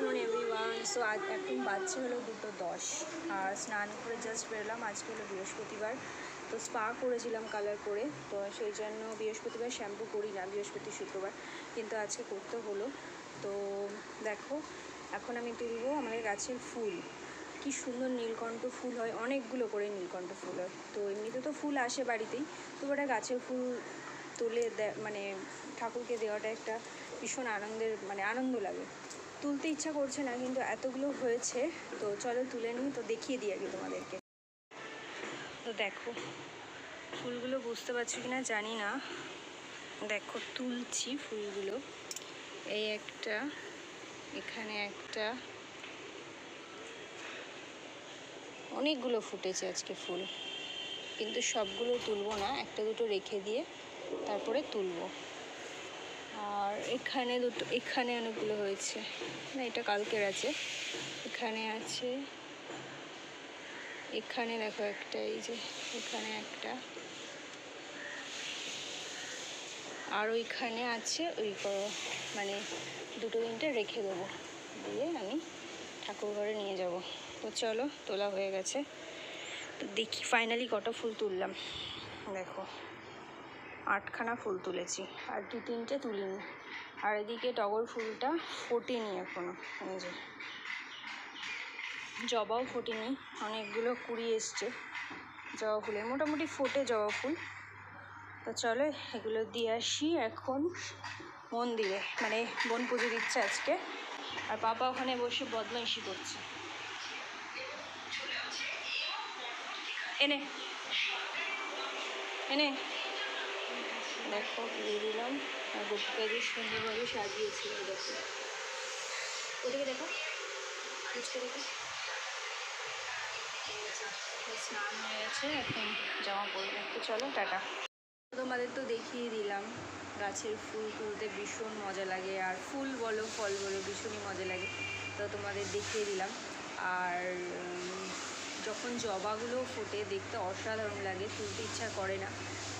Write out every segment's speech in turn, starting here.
Afternoon everyone. So আজ এখন বাজছে হলো 2:10 আর স্নান করে জাস্ট বেরোলাম। আজকে হলো বৃহস্পতিবার, তো স্পা করেছিলাম কালার করে, তো সেই জন্য বৃহস্পতিবার শ্যাম্পু করি না, বৃহস্পতি শুক্রবার, কিন্তু আজকে করতে হলো। তো দেখো এখন আমি তুলবো আমাদের গাছের ফুল। কি সুন্দর নীলকণ্ঠ ফুল হয়, অনেকগুলো করে নীলকণ্ঠ ফুল হয়। তো এমনিতে তো ফুল আসে বাড়িতেই, তো ওটা গাছের ফুল তুলে মানে ঠাকুরকে দেওয়াটা একটা ভীষণ আনন্দের, মানে আনন্দ লাগে। তুলতে ইচ্ছা করছে না, কিন্তু এতগুলো হয়েছে, তো চলো তুলে নিই। তো দেখিয়ে দিই আগে তোমাদেরকে। তো দেখো ফুলগুলো বুঝতে পারছো কি না জানি না, দেখো তুলছি ফুলগুলো। এই একটা, এখানে একটা, অনেকগুলো ফুটেছে আজকে ফুল, কিন্তু সবগুলো তুলবো না, একটা দুটো রেখে দিয়ে তারপরে তুলবো। আর এখানে দুটো, এখানে অনেকগুলো হয়েছে না, এটা কালকের আছে। এখানে আছে, এখানে দেখো একটা, এই যে এখানে একটা, আর ওইখানে আছে। ওই মানে দুটো তিনটে রেখে দেবো, দিয়ে আমি ঠাকুর ঘরে নিয়ে যাব। তো চলো, তোলা হয়ে গেছে। তো দেখি ফাইনালি কটা ফুল তুললাম। দেখো 8খানা ফুল তুলেছি, আর 2-3টে তুলিনি। আর এদিকে টগর ফুলটা ফোটেনি এখনো, এই যে জবাও ফোটেনি, অনেকগুলো কুড়ি এসছে জবা ফুলের, মোটামুটি ফোটে জবা ফুল। তো চলো এগুলো দিয়ে আসি এখন মন্দিরে, মানে বোন পুজো দিচ্ছে আজকে, আর পাপা ওখানে বসে বদমাইশি করছে। এনে এনে দেখো দিয়ে দিলাম, আর গোপুকে সুন্দরভাবে সাজিয়েছিল। দেখো ওদিকে দেখো, বুঝতে দেখো, স্নান হয়ে গেছে, এখন জামা পরবে। তো চলো টাটা। তোমাদের তো দেখিয়ে দিলাম, গাছের ফুল তুলতে ভীষণ মজা লাগে, আর ফুল বলো ফল বলো ভীষণই মজা লাগে, তো তোমাদের দেখিয়ে দিলাম। আর যখন জবাগুলো ফোটে দেখতে অসাধারণ লাগে, তুলতে ইচ্ছা করে না,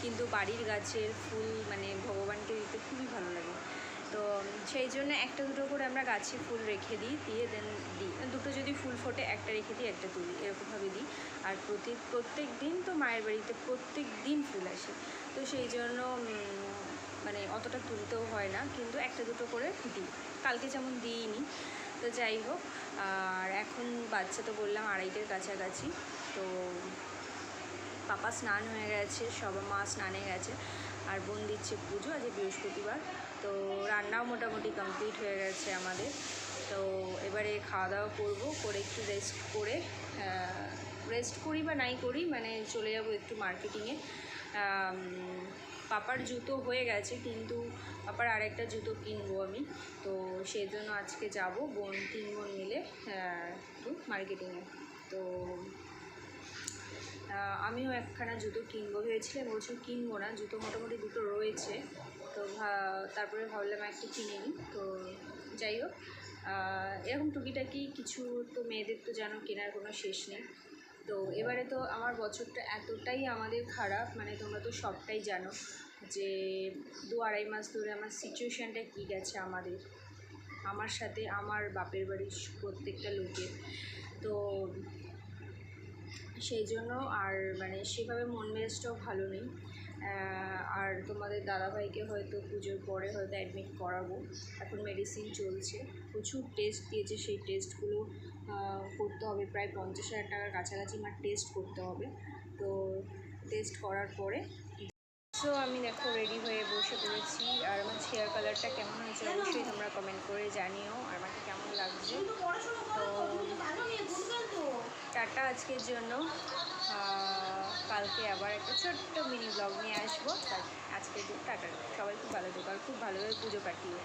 কিন্তু বাড়ির গাছের ফুল মানে ভগবানকে দিতে খুবই ভালো লাগে। তো সেই জন্য একটা দুটো করে আমরা গাছে ফুল রেখে দিই, দিয়ে দেন দিই, দুটো যদি ফুল ফোটে একটা রেখে দিই, একটা তুলি, এরকমভাবে দিই। আর প্রত্যেক দিন তো মায়ের বাড়িতে প্রত্যেক দিন ফুল আসে, তো সেই জন্য মানে অতটা তুলতেও হয় না, কিন্তু একটা দুটো করে দিই। কালকে যেমন দিইনি, তো যাই হোক। আর এখন বাচ্চা তো বললাম 2:30-এর কাছাকাছি। তো পাপা স্নান হয়ে গেছে, মা স্নানে গেছে, আর বোন দিচ্ছে পুজো, আজ বৃহস্পতিবার। তো রান্নাও মোটামুটি কমপ্লিট হয়ে গেছে আমাদের। তো এবারে খাওয়া দাওয়া করবো, করে একটু রেস্ট করি বা নাই করি, মানে চলে যাব একটু মার্কেটিংয়ে। পাপার জুতো হয়ে গেছে, কিন্তু পাপার আরেকটা জুতো কিনবো আমি, তো সেই জন্য আজকে যাব 3 বোন মিলে একটু মার্কেটিংয়ে। তো আমিও একখানা জুতো কিনবো ভেবেছিলাম, বলছি কিনবো না, জুতো মোটামুটি দুটো রয়েছে, তো তারপরে ভাবলাম একটা কিনে নিই। তো যাই হোক, এরকম টুকিটাকি কিছু তো মেয়েদের তো যেন কেনার কোনো শেষ নেই। তো এবারে তো আমার বছরটা এতটাই আমাদের খারাপ, মানে তোমরা তো সবটাই জানো যে 2-2.5 মাস ধরে আমার সিচুয়েশানটা কী গেছে আমার সাথে, আমার বাপের বাড়ির প্রত্যেকটা লোকের। তো সেই জন্য আর মানে সেভাবে মন মেজাজটাও ভালো নেই। আর তোমাদের দাদাভাইকে হয়তো পুজোর পরে হয়তো অ্যাডমিট করাবো, এখন মেডিসিন চলছে, প্রচুর টেস্ট দিয়েছে, সেই টেস্টগুলো করতে হবে, প্রায় 50,000 টাকার কাছাকাছি আমার টেস্ট করতে হবে। তো টেস্ট করার পরে সো আমি দেখো রেডি হয়ে বসে পড়েছি। আর আমার হেয়ার কালারটা কেমন হয়েছে অবশ্যই তোমরা কমেন্ট করে জানিও, আর আমাকে কেমন লাগছে। তো টাটা আজকের জন্য, কালকে আবার একটা ছোট্ট মিনি ব্লগ নিয়ে আসবো। আজকের দিন টাটা, সবাই খুব ভালো থেকো আর খুব ভালোভাবে পুজো কাটিও।